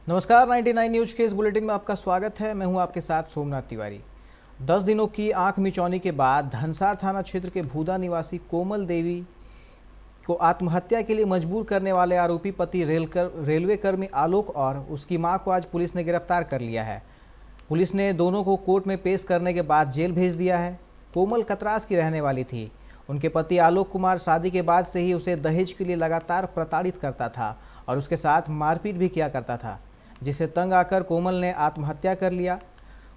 नमस्कार 99 न्यूज के इस बुलेटिन में आपका स्वागत है। मैं हूं आपके साथ सोमनाथ तिवारी। 10 दिनों की आंख मिचौनी के बाद धनसार थाना क्षेत्र के भूदा निवासी कोमल देवी को आत्महत्या के लिए मजबूर करने वाले आरोपी पति रेलवे कर्मी आलोक और उसकी मां को आज पुलिस ने गिरफ्तार कर लिया है। पुलिस ने दोनों को कोर्ट में पेश करने के बाद जेल भेज दिया है। कोमल कतरास की रहने वाली थी। उनके पति आलोक कुमार शादी के बाद से ही उसे दहेज के लिए लगातार प्रताड़ित करता था और उसके साथ मारपीट भी किया करता था, जिससे तंग आकर कोमल ने आत्महत्या कर लिया।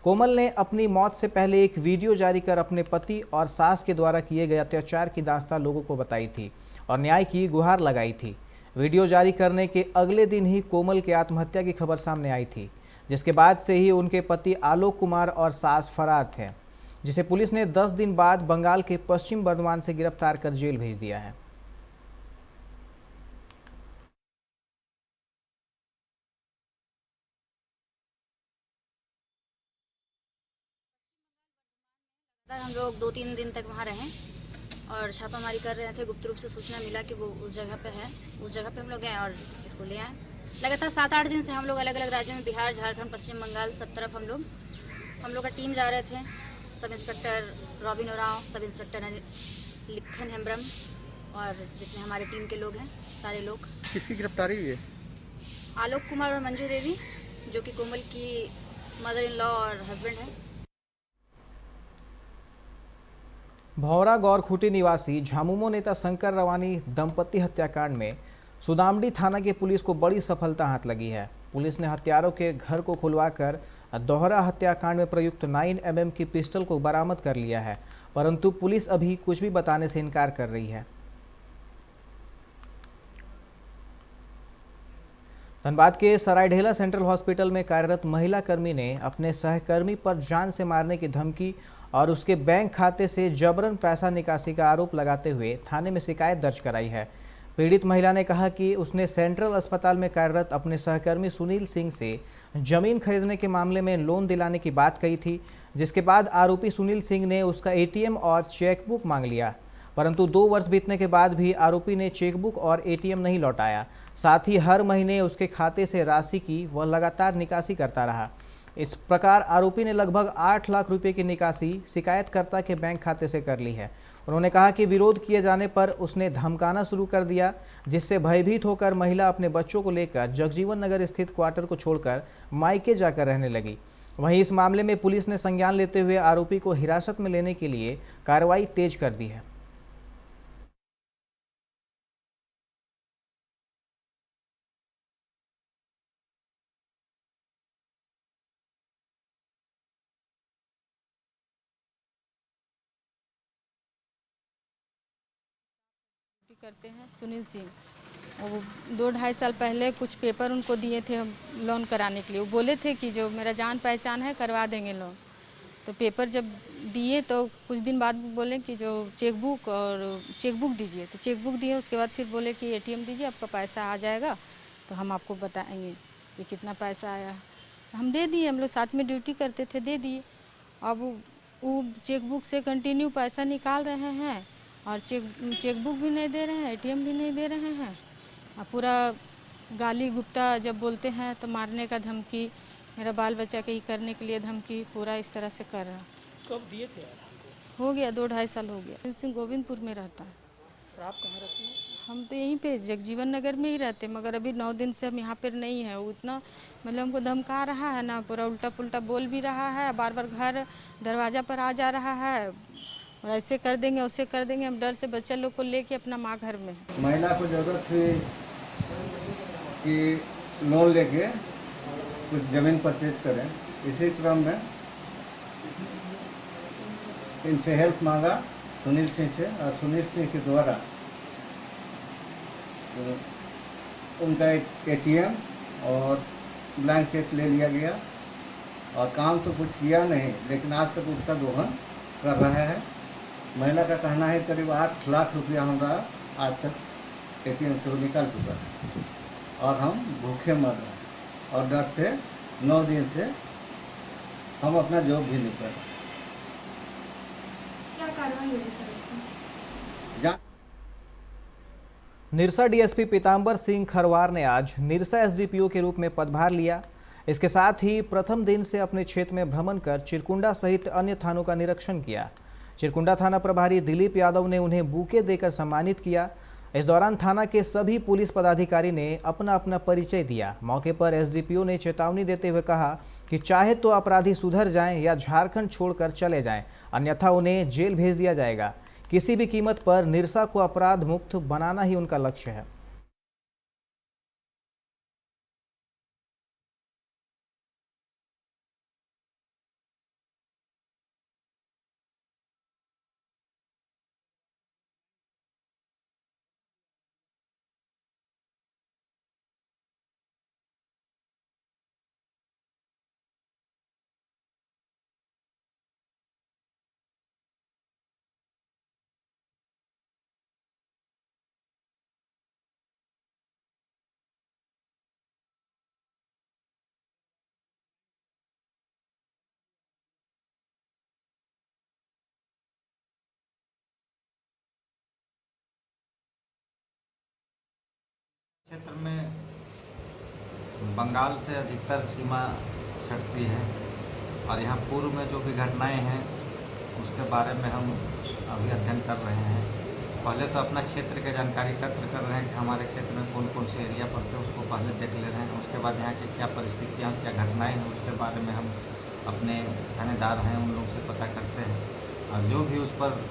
कोमल ने अपनी मौत से पहले एक वीडियो जारी कर अपने पति और सास के द्वारा किए गए अत्याचार की दास्तां लोगों को बताई थी और न्याय की गुहार लगाई थी। वीडियो जारी करने के अगले दिन ही कोमल के आत्महत्या की खबर सामने आई थी, जिसके बाद से ही उनके पति आलोक कुमार और सास फरार थे, जिसे पुलिस ने 10 दिन बाद बंगाल के पश्चिम बर्धमान से गिरफ्तार कर जेल भेज दिया है। हम लोग 2-3 दिन तक वहाँ रहे और छापामारी कर रहे थे। गुप्त रूप से सूचना मिला कि वो उस जगह पे है। उस जगह पे हम लोग गए और इसको ले आए। लगातार 7-8 दिन से हम लोग अलग अलग राज्यों में, बिहार, झारखंड, पश्चिम बंगाल, सब तरफ हम लोग का टीम जा रहे थे। Sub inspector robin Oraon, sub inspector लिखन हेम्ब्रम और जितने हमारे टीम के लोग हैं, सारे लोग। किसकी गिरफ्तारी हुई है? आलोक कुमार और मंजू देवी, जो कि कोमल की मदर इन लॉ और हस्बैंड है। भौरा गौरखूटी निवासी झामुमो नेता शंकर रवानी दंपति हत्याकांड में सुदामडी थाना की पुलिस को बड़ी सफलता हाथ लगी है। पुलिस ने हत्यारों के घर को खुलवाकर दोहरा हत्याकांड में प्रयुक्त 9mm की पिस्टल को बरामद कर लिया है, परंतु पुलिस अभी कुछ भी बताने से इनकार कर रही है। धनबाद के सरायढेला सेंट्रल हॉस्पिटल में कार्यरत महिला कर्मी ने अपने सहकर्मी पर जान से मारने की धमकी और उसके बैंक खाते से जबरन पैसा निकासी का आरोप लगाते हुए थाने में शिकायत दर्ज कराई है। पीड़ित महिला ने कहा कि उसने सेंट्रल अस्पताल में कार्यरत अपने सहकर्मी सुनील सिंह से जमीन खरीदने के मामले में लोन दिलाने की बात कही थी, जिसके बाद आरोपी सुनील सिंह ने उसका एटीएम और चेकबुक मांग लिया, परंतु 2 वर्ष बीतने के बाद भी आरोपी ने चेकबुक और एटीएम नहीं लौटाया। साथ ही हर महीने उसके खाते से राशि की वह लगातार निकासी करता रहा। इस प्रकार आरोपी ने लगभग 8 लाख रुपए की निकासी शिकायतकर्ता के बैंक खाते से कर ली है। उन्होंने कहा कि विरोध किए जाने पर उसने धमकाना शुरू कर दिया, जिससे भयभीत होकर महिला अपने बच्चों को लेकर जगजीवन नगर स्थित क्वार्टर को छोड़कर मायके जाकर रहने लगी। वहीं इस मामले में पुलिस ने संज्ञान लेते हुए आरोपी को हिरासत में लेने के लिए कार्रवाई तेज कर दी है। करते हैं सुनील सिंह, वो 2-2.5 साल पहले कुछ पेपर उनको दिए थे लोन कराने के लिए। वो बोले थे कि जो मेरा जान पहचान है करवा देंगे लोन। तो पेपर जब दिए तो कुछ दिन बाद बोले कि जो चेकबुक दीजिए, तो चेकबुक दिए। उसके बाद फिर बोले कि एटीएम दीजिए, आपका पैसा आ जाएगा तो हम आपको बताएंगे कि कितना पैसा आया। हम दे दिए, हम लोग साथ में ड्यूटी करते थे, दे दिए। अब वो चेकबुक से कंटिन्यू पैसा निकाल रहे हैं और चेकबुक भी नहीं दे रहे हैं, एटीएम भी नहीं दे रहे हैं। और पूरा गाली गुप्ता जब बोलते हैं तो मारने का धमकी, मेरा बाल बच्चा के ही करने के लिए धमकी, पूरा इस तरह से कर रहा है। कब दिए थे? हो गया 2-2.5 साल हो गया। सिंह गोविंदपुर में रहता है। और आप कहाँ रहती हैं? हम तो यहीं पे जगजीवन नगर में ही रहते, मगर अभी 9 दिन से हम यहाँ पर नहीं है। वो इतना मतलब हमको धमका रहा है ना, पूरा उल्टा पुल्टा बोल भी रहा है, बार बार घर दरवाज़ा पर आ जा रहा है और ऐसे कर देंगे वैसे कर देंगे। हम डर से बच्चा लोग को लेके अपना माँ घर में। महिला को ज़रूरत थी कि लोन लेके कुछ ज़मीन परचेज करें। इसी क्रम में इनसे हेल्प मांगा सुनील सिंह से, और सुनील सिंह के द्वारा उनका एक एटीएम और ब्लैंक चेक ले लिया गया। और काम तो कुछ किया नहीं, लेकिन आज तक उसका दोहन कर रहा है। महिला का कहना है करीब 8 लाख रुपया हमारा आज तक एटीएम से निकाल चुका है और हम भूखे मर रहे हैं और डर से 9 दिन से हम अपना जॉब भी नहीं कर रहे। क्या कार्रवाई होगी सर इसमें? निरसा डीएसपी पीताम्बर सिंह खरवार ने आज निरसा एसडीपीओ के रूप में पदभार लिया। इसके साथ ही प्रथम दिन से अपने क्षेत्र में भ्रमण कर चिरकुंडा सहित अन्य थानों का निरीक्षण किया। चिरकुंडा थाना प्रभारी दिलीप यादव ने उन्हें बुके देकर सम्मानित किया। इस दौरान थाना के सभी पुलिस पदाधिकारी ने अपना अपना परिचय दिया। मौके पर एसडीपीओ ने चेतावनी देते हुए कहा कि चाहे तो अपराधी सुधर जाएं या झारखंड छोड़कर चले जाएं, अन्यथा उन्हें जेल भेज दिया जाएगा। किसी भी कीमत पर निरसा को अपराध मुक्त बनाना ही उनका लक्ष्य है। क्षेत्र में बंगाल से अधिकतर सीमा सटती है और यहाँ पूर्व में जो भी घटनाएं हैं उसके बारे में हम अभी अध्ययन कर रहे हैं। पहले तो अपना क्षेत्र की जानकारी एकत्र कर रहे हैं कि हमारे क्षेत्र में कौन कौन से एरिया पड़ते हैं, उसको पहले देख ले रहे हैं। उसके बाद यहाँ की क्या परिस्थितियाँ, क्या घटनाएँ हैं, उसके बारे में हम अपने थानेदार हैं उन लोगों से पता करते हैं और जो भी उस पर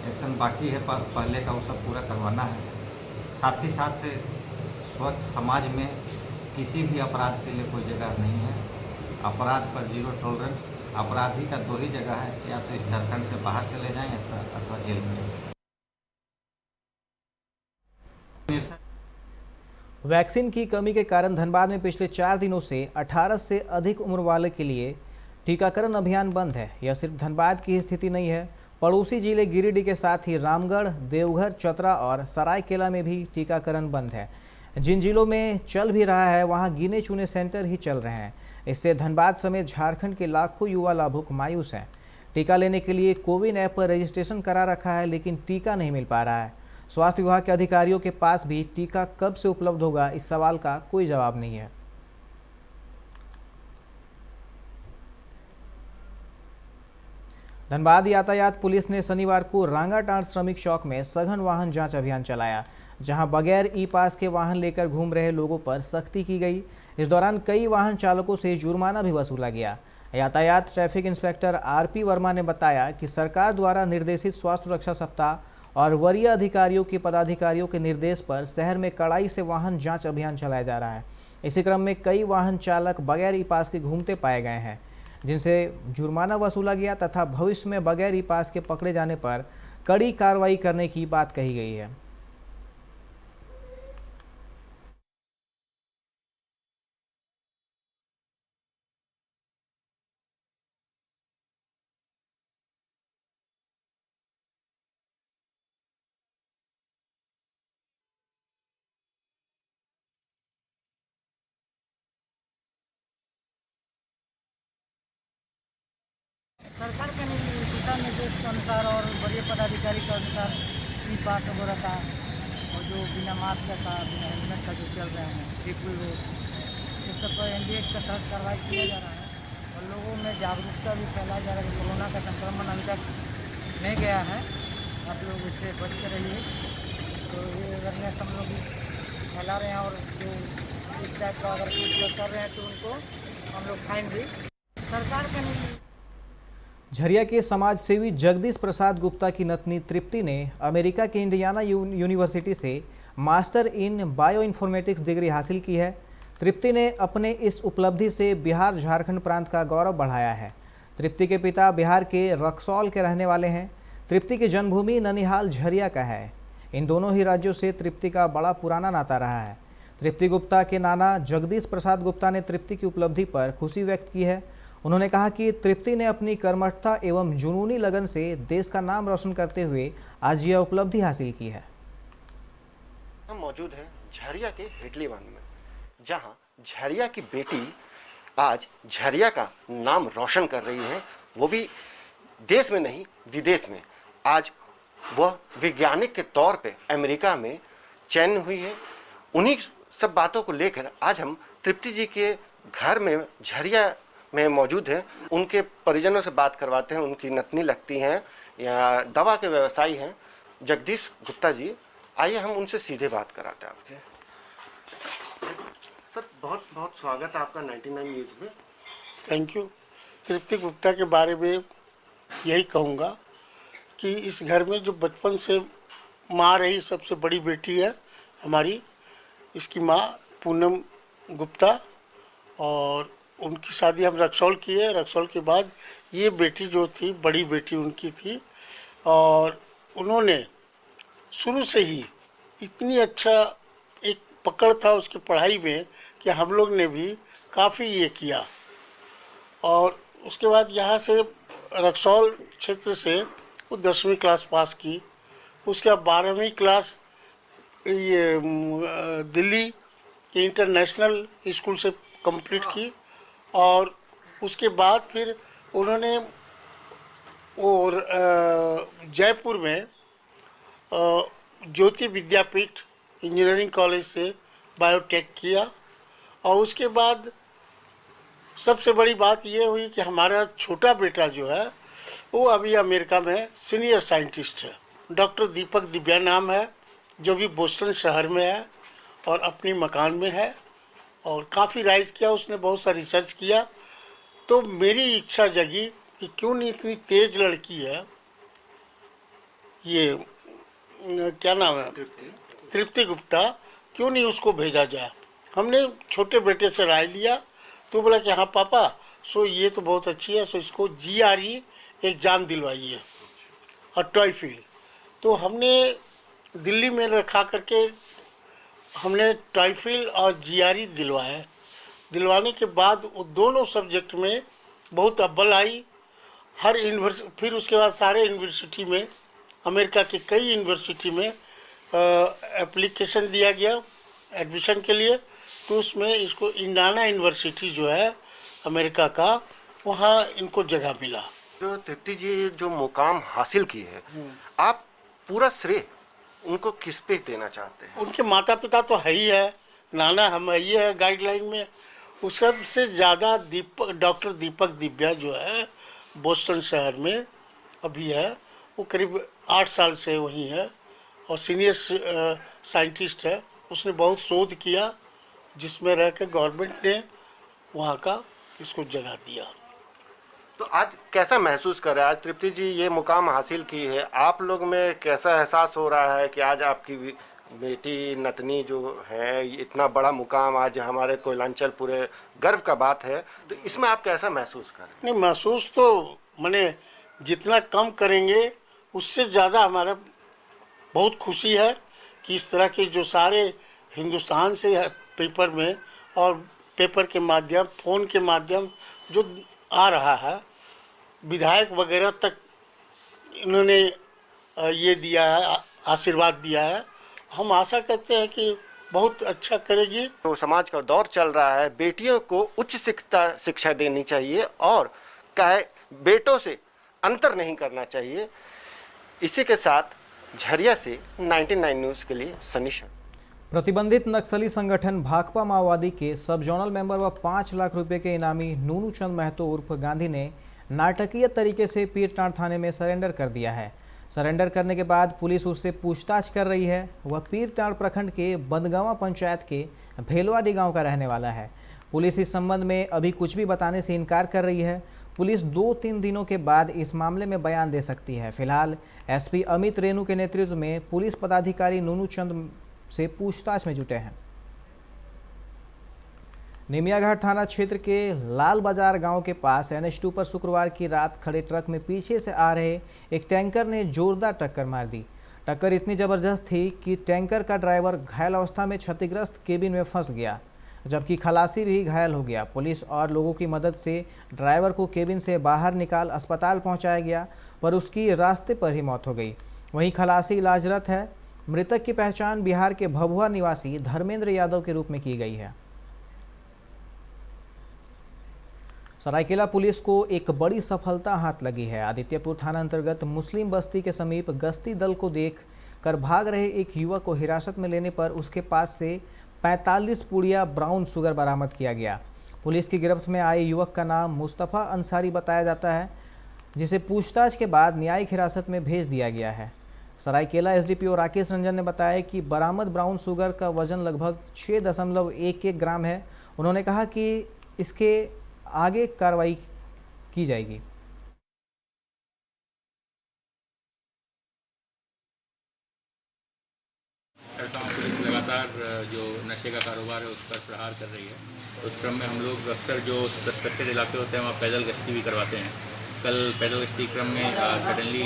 एक्शन बाकी है पहले का वो सब पूरा करवाना है। साथ ही साथ स्वच्छ समाज में किसी भी अपराध के लिए कोई जगह नहीं है। अपराध पर जीरो टॉलरेंस। अपराधी का दो ही जगह है, या तो इस झारखंड से बाहर चले जाएं अथवा जेल में। वैक्सीन की कमी के कारण धनबाद में पिछले 4 दिनों से 18 से अधिक उम्र वाले के लिए टीकाकरण अभियान बंद है। यह सिर्फ धनबाद की स्थिति नहीं है, पड़ोसी जिले गिरिडीह के साथ ही रामगढ़, देवघर, चतरा और सरायकेला में भी टीकाकरण बंद है। जिन जिलों में चल भी रहा है वहां गिने चुने सेंटर ही चल रहे हैं। इससे धनबाद समेत झारखंड के लाखों युवा लाभुक मायूस हैं। टीका लेने के लिए कोविन ऐप पर रजिस्ट्रेशन करा रखा है, लेकिन टीका नहीं मिल पा रहा है। स्वास्थ्य विभाग के अधिकारियों के पास भी टीका कब से उपलब्ध होगा, इस सवाल का कोई जवाब नहीं है। धनबाद यातायात पुलिस ने शनिवार को रांगाटांड़ श्रमिक चौक में सघन वाहन जांच अभियान चलाया, जहां बगैर ई पास के वाहन लेकर घूम रहे लोगों पर सख्ती की गई। इस दौरान कई वाहन चालकों से जुर्माना भी वसूला गया। यातायात ट्रैफिक इंस्पेक्टर आरपी वर्मा ने बताया कि सरकार द्वारा निर्देशित स्वास्थ्य सुरक्षा सप्ताह और वरीय अधिकारियों के पदाधिकारियों के निर्देश पर शहर में कड़ाई से वाहन जाँच अभियान चलाया जा रहा है। इसी क्रम में कई वाहन चालक बगैर ई पास के घूमते पाए गए हैं, जिनसे जुर्माना वसूला गया तथा भविष्य में बगैर ई पास के पकड़े जाने पर कड़ी कार्रवाई करने की बात कही गई है। सरकार के दिशा निर्देश के अनुसार और वरीय पदाधिकारी के अनुसार ई पास वगैरह का और जो बिना मास्क का, बिना हेलमेट का जो चल रहे हैं ट्रिपल वे, इस सब पर NDA के तहत कार्रवाई किया जा रहा है और लोगों में जागरूकता भी फैलाया जा रहा है कि कोरोना का संक्रमण अभी तक नहीं गया है, आप लोग इससे बच के रहिए। तो ये अवेयरनेस हम लोग फैला रहे हैं और जो इस टाइप का अगर कुछ कर रहे हैं तो उनको हम लोग फाइन भी सरकार के झरिया के समाज सेवी जगदीश प्रसाद गुप्ता की नतनी तृप्ति ने अमेरिका के इंडियाना यूनिवर्सिटी से master in bio informatics degree हासिल की है। तृप्ति ने अपने इस उपलब्धि से बिहार झारखंड प्रांत का गौरव बढ़ाया है। तृप्ति के पिता बिहार के रक्सौल के रहने वाले हैं। तृप्ति की जन्मभूमि ननिहाल झरिया का है। इन दोनों ही राज्यों से तृप्ति का बड़ा पुराना नाता रहा है। तृप्ति गुप्ता के नाना जगदीश प्रसाद गुप्ता ने तृप्ति की उपलब्धि पर खुशी व्यक्त की है। उन्होंने कहा कि तृप्ति ने अपनी कर्मठता एवं जुनूनी लगन से देश का नाम रोशन करते हुए आज यह उपलब्धि हासिल की है। हम मौजूद हैं झरिया के हेटलीवान में, जहां झरिया की बेटी आज झरिया का नाम रोशन कर रही है, वो भी देश में नहीं विदेश में। आज वह वैज्ञानिक के तौर पे अमेरिका में चयन हुई है। उन्हीं सब बातों को लेकर आज हम तृप्ति जी के घर में झरिया में मौजूद हैं। उनके परिजनों से बात करवाते हैं। उनकी नतनी लगती हैं या दवा के व्यवसायी हैं जगदीश गुप्ता जी। आइए हम उनसे सीधे बात कराते हैं आपके। सर बहुत बहुत स्वागत है आपका 99 न्यूज़ में। Thank you. तृप्ति गुप्ता के बारे में यही कहूँगा कि इस घर में जो बचपन से माँ रही सबसे बड़ी बेटी है हमारी, इसकी माँ पूनम गुप्ता, और उनकी शादी हम रक्सौल की है। रक्सौल के बाद ये बेटी जो थी बड़ी बेटी उनकी थी, और उन्होंने शुरू से ही इतनी अच्छा एक पकड़ था उसकी पढ़ाई में कि हम लोग ने भी काफ़ी ये किया। और उसके बाद यहाँ से रक्सौल क्षेत्र से वो 10वीं क्लास पास की। उसके बाद 12वीं क्लास ये दिल्ली के इंटरनेशनल स्कूल से कंप्लीट की, और उसके बाद फिर उन्होंने और जयपुर में ज्योति विद्यापीठ इंजीनियरिंग कॉलेज से बायोटेक किया। और उसके बाद सबसे बड़ी बात ये हुई कि हमारा छोटा बेटा जो है वो अभी अमेरिका में सीनियर साइंटिस्ट है। डॉक्टर दीपक दिव्या नाम है, जो भी बोस्टन शहर में है और अपनी मकान में है, और काफ़ी राइज किया उसने, बहुत सा रिसर्च किया। तो मेरी इच्छा जगी कि क्यों नहीं इतनी तेज लड़की है, ये क्या नाम है, तृप्ति गुप्ता, क्यों नहीं उसको भेजा जाए। हमने छोटे बेटे से राय लिया तो बोला कि हाँ पापा, सो ये तो बहुत अच्छी है, सो इसको GRE एग्ज़ाम दिलवाइए और टॉयफिल। तो हमने दिल्ली में रखा करके हमने टॉयफिल और GRE दिलवाया। दिलवाने के बाद वो दोनों सब्जेक्ट में बहुत अव्वल आई। हर फिर उसके बाद सारे यूनिवर्सिटी में, अमेरिका के कई यूनिवर्सिटी में एप्लीकेशन दिया गया एडमिशन के लिए। तो उसमें इसको इंडियाना यूनिवर्सिटी जो है अमेरिका का, वहाँ इनको जगह मिला। जो तृप्ति जी जो मुकाम हासिल की है, आप पूरा श्रेय उनको किस पे देना चाहते हैं? उनके माता पिता तो है ही है, नाना हम ही है गाइडलाइन में। उस सबसे ज़्यादा डॉक्टर दीपक दिव्या जो है बोस्टन शहर में अभी है, वो करीब 8 साल से वहीं है और सीनियर साइंटिस्ट है। उसने बहुत शोध किया जिसमें रह के गवर्नमेंट ने वहाँ का इसको जगह दिया। तो आज कैसा महसूस कर रहे हैं? आज तृप्ति जी ये मुकाम हासिल की है, आप लोग में कैसा एहसास हो रहा है कि आज आपकी बेटी नतनी जो है इतना बड़ा मुकाम, आज हमारे कोयलांचल पूरे गर्व का बात है, तो इसमें आप कैसा महसूस कर रहे हैं? नहीं, महसूस तो मैंने जितना कम करेंगे उससे ज़्यादा हमारा बहुत खुशी है कि इस तरह के जो सारे हिंदुस्तान से पेपर में और पेपर के माध्यम, फ़ोन के माध्यम जो आ रहा है, विधायक वगैरह तक इन्होंने ये दिया है, आशीर्वाद दिया है। हम आशा करते हैं कि बहुत अच्छा करेगी। तो समाज का दौर चल रहा है, बेटियों को उच्च शिक्षा देनी चाहिए और बेटों से अंतर नहीं करना चाहिए। इसी के साथ झरिया से 99 न्यूज़ के लिए सनी शर्मा। प्रतिबंधित नक्सली संगठन भाकपा माओवादी के सब जोनल मेंबर व 5 लाख रुपए के इनामी नूनू चंद महतो उर्फ गांधी ने नाटकीय तरीके से पीरटांड थाने में सरेंडर कर दिया है। सरेंडर करने के बाद पुलिस उससे पूछताछ कर रही है। वह पीरटांड प्रखंड के बंदगांवा पंचायत के भेलवाडी गांव का रहने वाला है। पुलिस इस संबंध में अभी कुछ भी बताने से इनकार कर रही है। पुलिस 2-3 दिनों के बाद इस मामले में बयान दे सकती है। फिलहाल एसपी अमित रेणु के नेतृत्व में पुलिस पदाधिकारी नूनू चंद से पूछताछ में जुटे हैं। निमियाघाट थाना क्षेत्र के लाल बाजार गांव के पास NH2 पर शुक्रवार की रात खड़े ट्रक में पीछे से आ रहे एक टैंकर ने जोरदार टक्कर मार दी। टक्कर इतनी जबरदस्त थी कि टैंकर का ड्राइवर घायल अवस्था में क्षतिग्रस्त केबिन में फंस गया, जबकि खलासी भी घायल हो गया। पुलिस और लोगों की मदद से ड्राइवर को केबिन से बाहर निकाल अस्पताल पहुंचाया गया, पर उसकी रास्ते पर ही मौत हो गई। वहीं खलासी इलाजरत है। मृतक की पहचान बिहार के भभुआ निवासी धर्मेंद्र यादव के रूप में की गई है। सरायकेला पुलिस को एक बड़ी सफलता हाथ लगी है। आदित्यपुर थाना अंतर्गत मुस्लिम बस्ती के समीप गश्ती दल को देख कर भाग रहे एक युवक को हिरासत में लेने पर उसके पास से 45 पुड़िया ब्राउन शुगर बरामद किया गया। पुलिस की गिरफ्त में आए युवक का नाम मुस्तफ़ा अंसारी बताया जाता है, जिसे पूछताछ के बाद न्यायिक हिरासत में भेज दिया गया है। सरायकेला एसडीपीओ राकेश रंजन ने बताया कि बरामद ब्राउन शुगर का वजन लगभग 6.11 ग्राम है। उन्होंने कहा कि इसके आगे कार्रवाई की जाएगी। पुलिस लगातार जो नशे का कारोबार है उस पर प्रहार कर रही है। उस क्रम में हम लोग अक्सर जो सस्पेक्टेड इलाके होते हैं वहाँ पैदल गश्ती भी करवाते हैं। कल पैदल गश्ती क्रम में सडनली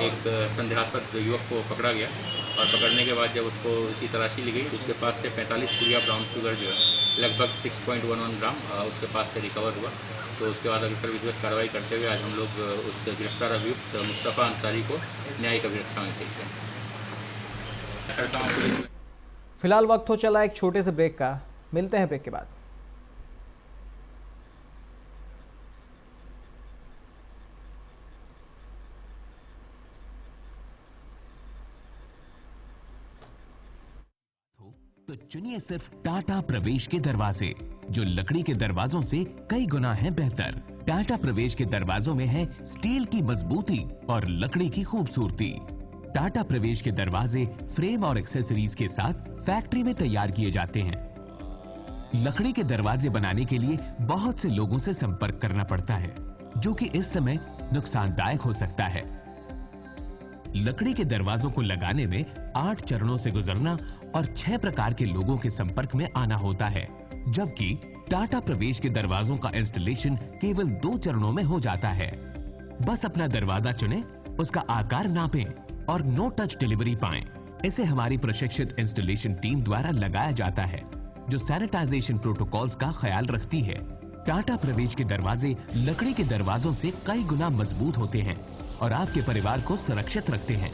एक संदेहास्पद युवक को पकड़ा गया और पकड़ने के बाद जब उसको उसकी तलाशी ली गई, उसके पास से 45 पुड़िया ब्राउन शुगर जो है लगभग 6.11 ग्राम उसके पास से रिकवर हुआ। तो उसके बाद अग्रिम विधिवत कार्रवाई करते हुए आज हम लोग उस गिरफ्तार अभियुक्त मुस्तफ़ा अंसारी को न्यायिक अभिरक्षा में भेजते हैं। फिलहाल वक्त हो चला एक छोटे से ब्रेक का, मिलते हैं ब्रेक के बाद। तो चुनिए सिर्फ टाटा प्रवेश के दरवाजे, जो लकड़ी के दरवाजों से कई गुना है बेहतर। टाटा प्रवेश के दरवाजों में है स्टील की मजबूती और लकड़ी की खूबसूरती। टाटा प्रवेश के दरवाजे फ्रेम और एक्सेसरीज के साथ फैक्ट्री में तैयार किए जाते हैं। लकड़ी के दरवाजे बनाने के लिए बहुत से लोगों से संपर्क करना पड़ता है, जो कि इस समय नुकसानदायक हो सकता है। लकड़ी के दरवाजों को लगाने में 8 चरणों से गुजरना और 6 प्रकार के लोगों के संपर्क में आना होता है, जबकि टाटा प्रवेश के दरवाजों का इंस्टॉलेशन केवल 2 चरणों में हो जाता है। बस अपना दरवाजा चुनें, उसका आकार नापें और नो टच डिलीवरी पाएं। इसे हमारी प्रशिक्षित इंस्टॉलेशन टीम द्वारा लगाया जाता है, जो सैनिटाइजेशन प्रोटोकॉल्स का ख्याल रखती है। टाटा प्रवेश के दरवाजे लकड़ी के दरवाजों से कई गुना मजबूत होते हैं और आपके परिवार को सुरक्षित रखते हैं।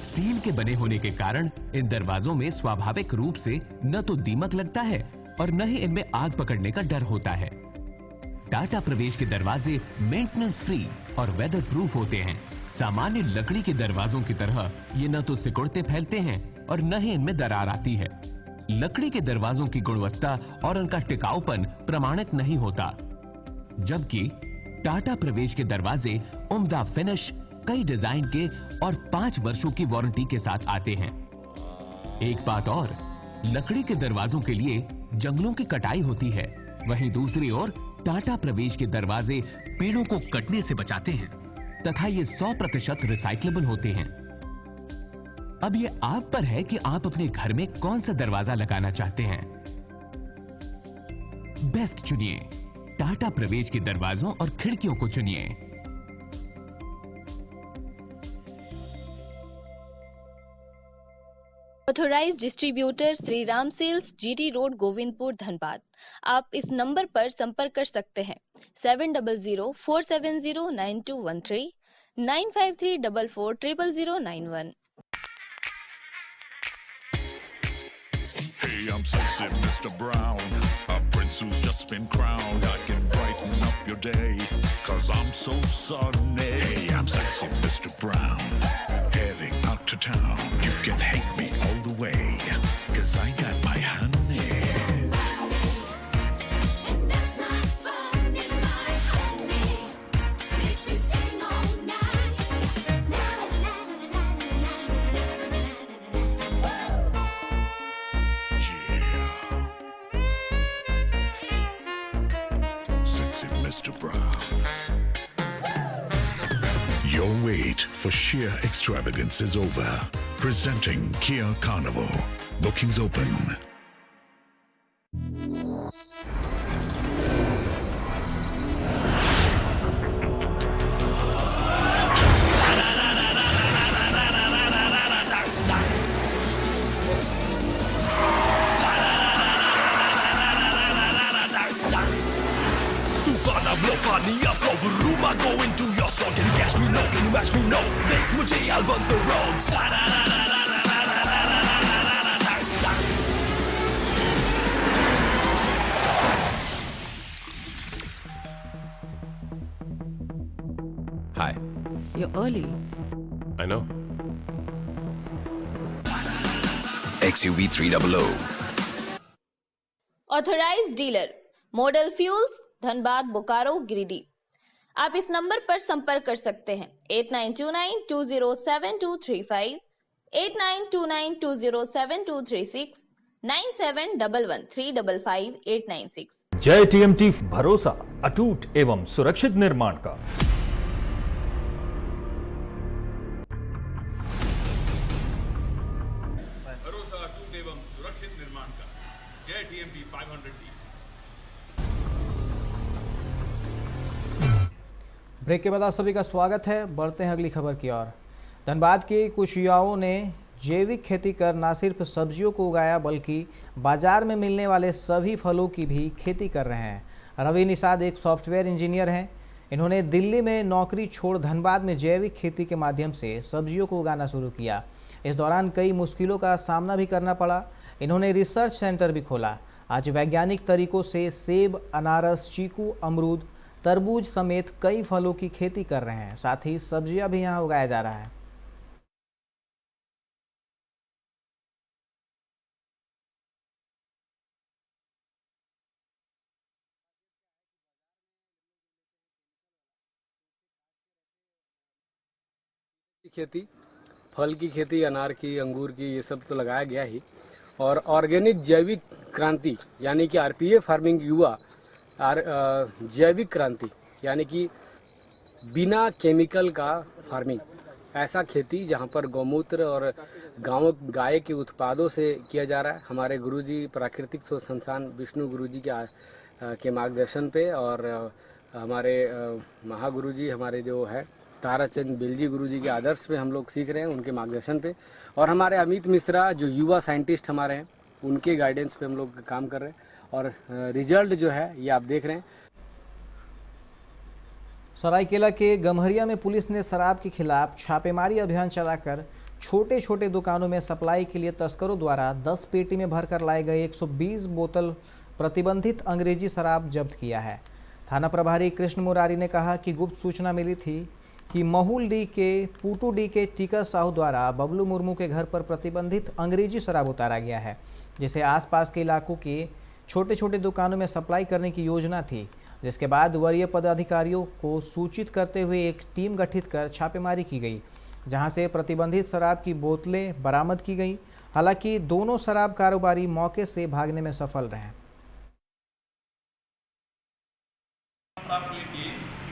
स्टील के बने होने के कारण इन दरवाजों में स्वाभाविक रूप से न तो दीमक लगता है और न ही इनमें आग पकड़ने का डर होता है। टाटा प्रवेश के दरवाजे मेंटेनेंस फ्री और वेदर प्रूफ होते हैं। सामान्य लकड़ी के दरवाजों की तरह ये न तो सिकुड़ते फैलते हैं और न ही इनमें दरार आती है। लकड़ी के दरवाजों की गुणवत्ता और उनका टिकाऊपन प्रमाणित नहीं होता, जबकि टाटा प्रवेश के दरवाजे उम्दा फिनिश, कई डिजाइन के और 5 वर्षों की वारंटी के साथ आते हैं। एक बात और, लकड़ी के दरवाजों के लिए जंगलों की कटाई होती है, वहीं दूसरी ओर टाटा प्रवेश के दरवाजे पेड़ों को कटने से बचाते हैं तथा ये 100% रिसाइक्लेबल होते हैं। अब ये आप पर है कि आप अपने घर में कौन सा दरवाजा लगाना चाहते हैं। बेस्ट चुनिए, टाटा प्रवेश के दरवाजों और खिड़कियों को चुनिए। Authorised distributor Shri Ram sales, GT road, Govindpur, Dhanbad. आप इस नंबर पर संपर्क कर सकते हैं 7004709213 9534400091। Hey, I'm sexy Mr. Brown, a prince who's just been crowned. I can brighten up your day, 'cause I'm so sunny. Hey, I'm sexy Mr. Brown, heading out to town. You can hate me all the way, 'cause I got my honey. And that's not funny, my honey makes me sing all night. Mr. Brown. Your wait for sheer extravagance is over. Presenting Kia Carnival. Bookings open. Blockania flow room, I go into your song. Can you catch me? No. Can you match me? No. Make mujhe I'll run the roads. Hi. You're early. I know. XUV 300. Authorised dealer model fuels Dhanbad Bokaro Giridih. आप इस number पर संपर्क कर सकते हैं 8929207235, 8929207236, 9711355896। जय TMT, भरोसा अटूट एवं सुरक्षित निर्माण का। भरोसा अटूट एवं सुरक्षित निर्माण का। जय TMT 500D। ब्रेक के बाद आप सभी का स्वागत है। बढ़ते हैं अगली खबर की ओर। धनबाद के कुछ युवाओं ने जैविक खेती कर न सिर्फ सब्जियों को उगाया बल्कि बाजार में मिलने वाले सभी फलों की भी खेती कर रहे हैं। रवि निषाद एक सॉफ्टवेयर इंजीनियर हैं। इन्होंने दिल्ली में नौकरी छोड़ धनबाद में जैविक खेती के माध्यम से सब्जियों को उगाना शुरू किया। इस दौरान कई मुश्किलों का सामना भी करना पड़ा। इन्होंने रिसर्च सेंटर भी खोला। आज वैज्ञानिक तरीकों से सेब, अनारस, चीकू, अमरूद, तरबूज समेत कई फलों की खेती कर रहे हैं। साथ ही सब्जियां भी यहाँ उगाया जा रहा है। खेती, फल की खेती, अनार की, अंगूर की, ये सब तो लगाया गया ही। और ऑर्गेनिक जैविक क्रांति यानी कि RPA फार्मिंग युवा जैविक क्रांति यानी कि बिना केमिकल का फार्मिंग, ऐसा खेती जहां पर गौमूत्र और गाय के उत्पादों से किया जा रहा है। हमारे गुरुजी प्राकृतिक शोध संस्थान विष्णु गुरुजी के मार्गदर्शन पे और हमारे महागुरुजी हमारे जो है ताराचंद बेलजी गुरुजी के आदर्श पे हम लोग सीख रहे हैं, उनके मार्गदर्शन पे। और हमारे अमित मिश्रा जो युवा साइंटिस्ट हमारे हैं, उनके गाइडेंस पे हम लोग काम कर रहे हैं। और रिजल्ट जो है ये आप देख रहे हैं। सरायकेला के गम्हरिया में पुलिस ने शराब के खिलाफ छापेमारी अभियान चलाकर छोटे छोटे दुकानों में सप्लाई के लिए तस्करों द्वारा 10 पेटी में भरकर लाए गए 120 बोतल प्रतिबंधित अंग्रेजी शराब जब्त किया है। थाना प्रभारी कृष्ण मुरारी ने कहा कि गुप्त सूचना मिली थी कि महूल डी के पूटू डी के टीका साहू द्वारा बबलू मुर्मू के घर पर प्रतिबंधित अंग्रेजी शराब उतारा गया है, जिसे आसपास के इलाकों के छोटे छोटे दुकानों में सप्लाई करने की योजना थी। जिसके बाद वरीय पदाधिकारियों को सूचित करते हुए एक टीम गठित कर छापेमारी की गई, जहां से प्रतिबंधित शराब की बोतलें बरामद की गई। हालांकि दोनों शराब कारोबारी मौके से भागने में सफल रहे। प्राप्त हुई कि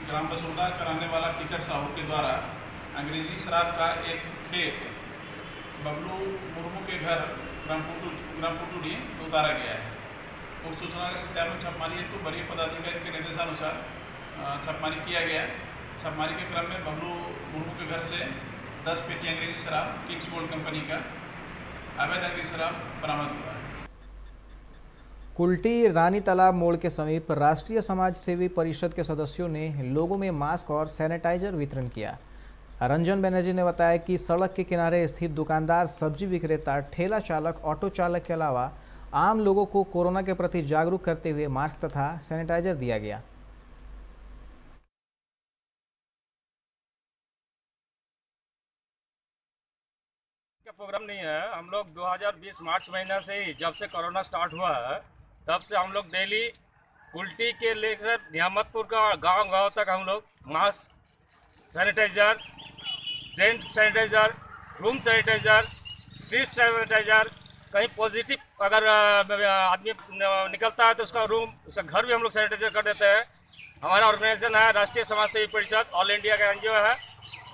ग्राम बसोदा कराने वाला टिकट साहू के द्वारा अंग्रेजी शराब का एक खेप बबलू मुर्मू के घर ग्राम पुटूडी उतारा गया है। उक्त सूचना के सत्यापन छापेमारी हेतु वरीय पदाधिकारी के निर्देशानुसार छापेमारी किया गया। छापेमारी के क्रम में बबलू मुर्मू के घर से 10 पेटी अंग्रेजी शराब किंग्स गोल्ड कंपनी का अवैध अंग्रेजी शराब बरामद हुआ है। कुल्टी रानी तालाब मोड़ के समीप राष्ट्रीय समाज सेवी परिषद के सदस्यों ने लोगों में मास्क और सैनिटाइजर वितरण किया। रंजन बनर्जी ने बताया कि सड़क के किनारे स्थित दुकानदार, सब्जी विक्रेता, ठेला चालक, ऑटो चालक के अलावा आम लोगों को कोरोना के प्रति जागरूक करते हुए मास्क तथा सैनिटाइजर दिया गया। प्रोग्राम नहीं है। हम लोग 2020 मार्च महीना से ही, जब से कोरोना स्टार्ट हुआ है, तब से हम लोग डेली कुल्टी के लेकर नियामतपुर का गांव तक हम लोग mask, sanitiser, tent sanitiser, room sanitiser, street sanitiser, कहीं पॉजिटिव अगर आदमी निकलता है तो उसका घर भी हम लोग सैनिटाइजर कर देते हैं। हमारा ऑर्गेनाइजेशन है राष्ट्रीय समाज सेवी परिषद, ऑल इंडिया का NGO है।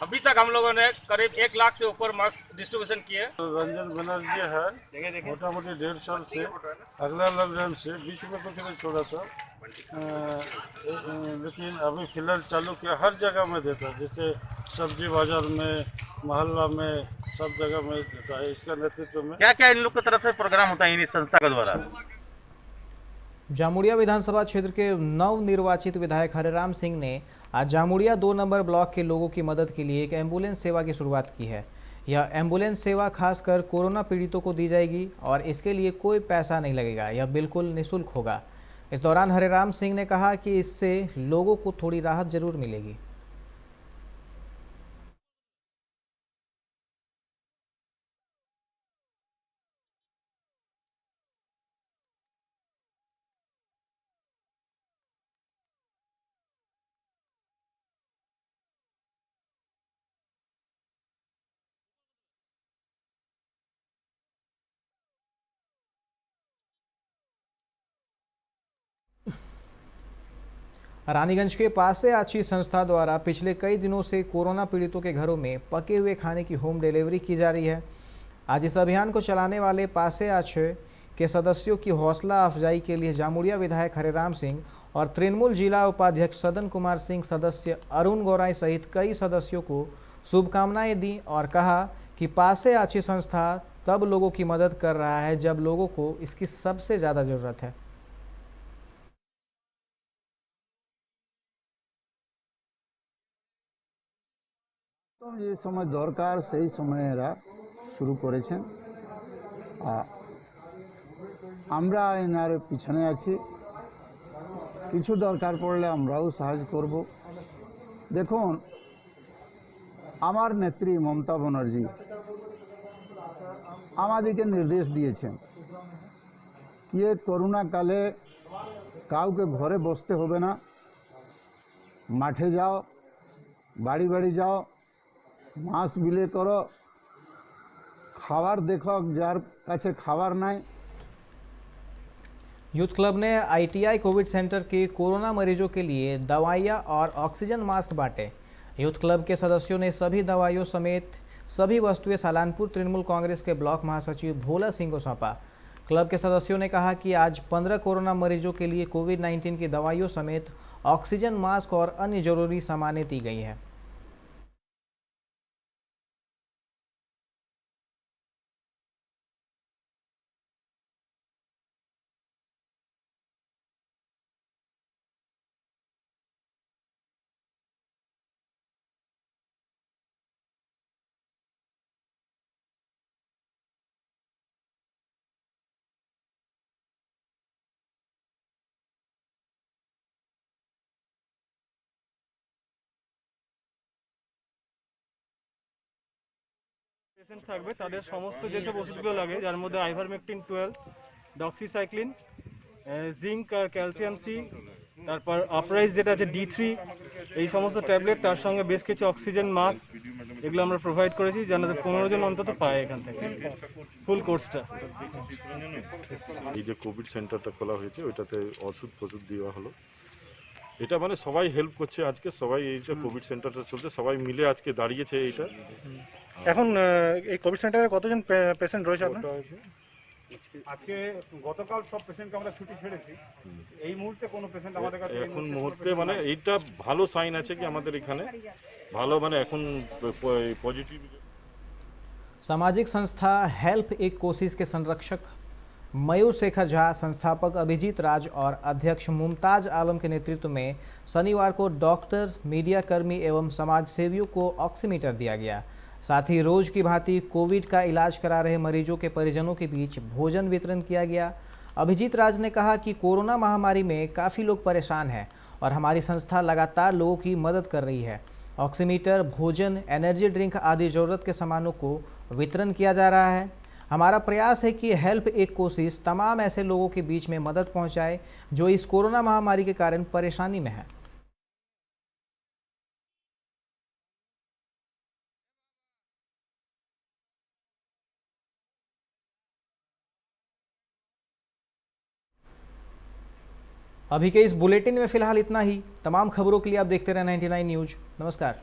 अभी तक हम लोगों ने करीब 1 लाख से ऊपर मास्क डिस्ट्रीब्यूशन किए। रंजन बनर्जी है, मोटा मोटी 1.5 साल से, अगला लॉकडाउन से बीच में कुछ नहीं छोड़ा था, लेकिन अभी फिलहाल चालू किया। हर जगह में देता है, जैसे सब्जी बाजार में, मोहल्ला में, सब जगह में देता है। इसका नेतृत्व में क्या क्या इन लोग की तरफ से प्रोग्राम होता है इन संस्था के द्वारा? जामुड़िया विधानसभा क्षेत्र के नवनिर्वाचित विधायक हरिराम सिंह ने आज जामुड़िया 2 नंबर ब्लॉक के लोगों की मदद के लिए एक एम्बुलेंस सेवा की शुरुआत की है। यह एम्बुलेंस सेवा खासकर कोरोना पीड़ितों को दी जाएगी और इसके लिए कोई पैसा नहीं लगेगा। यह बिल्कुल निःशुल्क होगा। इस दौरान हरिराम सिंह ने कहा कि इससे लोगों को थोड़ी राहत जरूर मिलेगी। रानीगंज के पासे आची संस्था द्वारा पिछले कई दिनों से कोरोना पीड़ितों के घरों में पके हुए खाने की होम डिलीवरी की जा रही है। आज इस अभियान को चलाने वाले पासे आछे के सदस्यों की हौसला अफजाई के लिए जामुड़िया विधायक हरेराम सिंह और तृणमूल जिला उपाध्यक्ष सदन कुमार सिंह, सदस्य अरुण गौराई सहित कई सदस्यों को शुभकामनाएं दी और कहा कि पासे आची संस्था तब लोगों की मदद कर रहा है जब लोगों को इसकी सबसे ज़्यादा ज़रूरत है। যে সময় দরকার সেই সময় এরা শুরু করেছেন। আমরা এনার পিছনে আছি, কিছু দরকার পড়লে আমরাও সাহায্য করব। দেখুন, আমার নেত্রী মমতা ব্যানার্জি আমাদেরকে নির্দেশ দিয়েছেন কি করোনা কালে কাউকে ঘরে বসতে হবে না, মাঠে যাও, বাড়ি বাড়ি যাও, मांस बिले करो, खावार देखो जार काछे खावार नाई। यूथ क्लब ने ITI कोविड सेंटर के कोरोना मरीजों के लिए दवाइयाँ और ऑक्सीजन मास्क बांटे। यूथ क्लब के सदस्यों ने सभी दवाइयों समेत सभी वस्तुएं सालानपुर तृणमूल कांग्रेस के ब्लॉक महासचिव भोला सिंह को सौंपा। क्लब के सदस्यों ने कहा कि आज 15 कोरोना मरीजों के लिए कोविड-19 की दवाइयों समेत ऑक्सीजन मास्क और अन्य जरूरी सामानें दी गई हैं। পেশেন্ট থাকবে তাদের সমস্ত যেসব ওষুধগুলো লাগে যার মধ্যে আইভারমেকটিন 12, ডক্সিসাইক্লিন, জিঙ্ক আর ক্যালসিয়াম সি, তারপর আপরাইজ যেটা আছে D3, এই সমস্ত ট্যাবলেট, তার সঙ্গে বেশ কিছু অক্সিজেন মাস্ক, এগুলো আমরা প্রোভাইড করেছি যাতে 15 জন অন্তত পায় এখান থেকে ফুল কোর্সটা। এই যে কোভিড সেন্টারটা খোলা হয়েছে ওইটাতে ওষুধ দেওয়া হলো, এটা মানে সবাই হেল্প করছে আজকে, সবাই এই যে কোভিড সেন্টারটা চলছে সবাই মিলে আজকে দাঁড়িয়েছে এইটা। এখন এই কোভিড সেন্টারে কতজন পেশেন্ট রয়েছে আপনার? আজকে গতকাল সব পেশেন্টকে আমরা ছুটি ছেড়েছি, এই মুহূর্তে কোনো পেশেন্ট আমাদের কাছে এখন মুহূর্তে মানে এইটা ভালো সাইন আছে কি আমাদের এখানে ভালো মানে এখন पॉजिटिव। सामाजिक संस्था हेल्प एक कोशिश के संरक्षक मयूर शेखर झा, संस्थापक अभिजीत राज और अध्यक्ष मुमताज आलम के नेतृत्व में शनिवार को डॉक्टर, मीडिया कर्मी एवं समाज सेवियों को ऑक्सीमीटर दिया गया। साथ ही रोज की भांति कोविड का इलाज करा रहे मरीजों के परिजनों के बीच भोजन वितरण किया गया। अभिजीत राज ने कहा कि कोरोना महामारी में काफ़ी लोग परेशान हैं और हमारी संस्था लगातार लोगों की मदद कर रही है। ऑक्सीमीटर, भोजन, एनर्जी ड्रिंक आदि ज़रूरत के सामानों को वितरण किया जा रहा है। हमारा प्रयास है कि हेल्प एक कोशिश तमाम ऐसे लोगों के बीच में मदद पहुंचाए जो इस कोरोना महामारी के कारण परेशानी में हैं। अभी के इस बुलेटिन में फिलहाल इतना ही। तमाम खबरों के लिए आप देखते रहें 99 न्यूज़। नमस्कार।